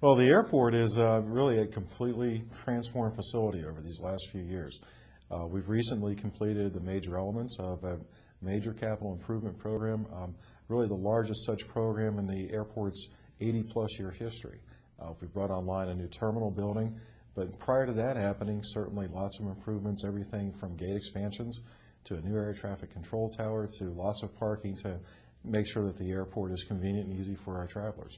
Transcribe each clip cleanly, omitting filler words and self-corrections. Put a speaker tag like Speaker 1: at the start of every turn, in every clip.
Speaker 1: Well, the airport is really a completely transformed facility over these last few years. We've recently completed the major elements of a major capital improvement program, really the largest such program in the airport's 80-plus year history. We brought online a new terminal building, but prior to that happening, certainly lots of improvements, everything from gate expansions to a new air traffic control tower to lots of parking to make sure that the airport is convenient and easy for our travelers.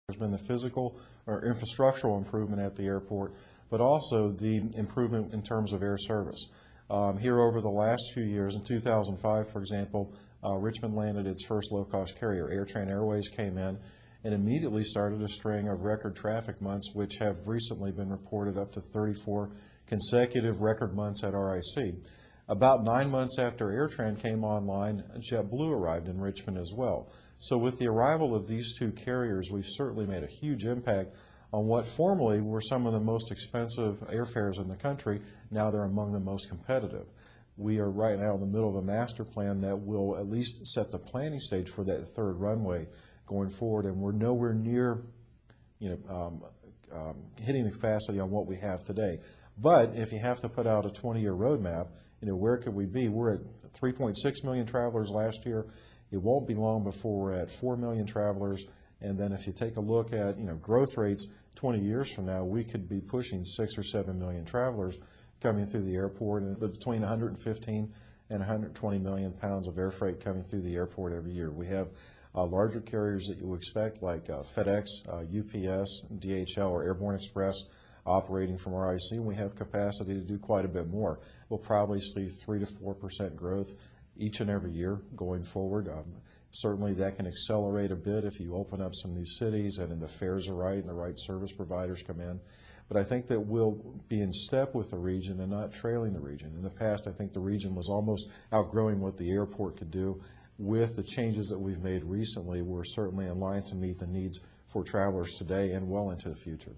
Speaker 1: There's been the physical or infrastructural improvement at the airport, but also the improvement in terms of air service. Here over the last few years, in 2005, for example, Richmond landed its first low-cost carrier. AirTran Airways came in and immediately started a string of record traffic months, which have recently been reported up to 34 consecutive record months at RIC. About 9 months after AirTran came online, JetBlue arrived in Richmond as well. So with the arrival of these two carriers, we've certainly made a huge impact on what formerly were some of the most expensive airfares in the country. Now they're among the most competitive. We are right now in the middle of a master plan that will at least set the planning stage for that third runway going forward, and we're nowhere near hitting the capacity on what we have today. But if you have to put out a 20-year roadmap, where could we be? We're at 3.6 million travelers last year. It won't be long before we're at 4 million travelers. And then if you take a look at growth rates 20 years from now, we could be pushing 6 or 7 million travelers coming through the airport, and between 115 and 120 million pounds of air freight coming through the airport every year. We have larger carriers that you expect like FedEx, UPS, DHL, or Airborne Express operating from RIC, and we have capacity to do quite a bit more. We'll probably see 3 to 4% growth each and every year going forward. Certainly that can accelerate a bit if you open up some new cities and the fares are right and the right service providers come in. But I think that we'll be in step with the region and not trailing the region. In the past, I think the region was almost outgrowing what the airport could do. With the changes that we've made recently, we're certainly in line to meet the needs for travelers today and well into the future.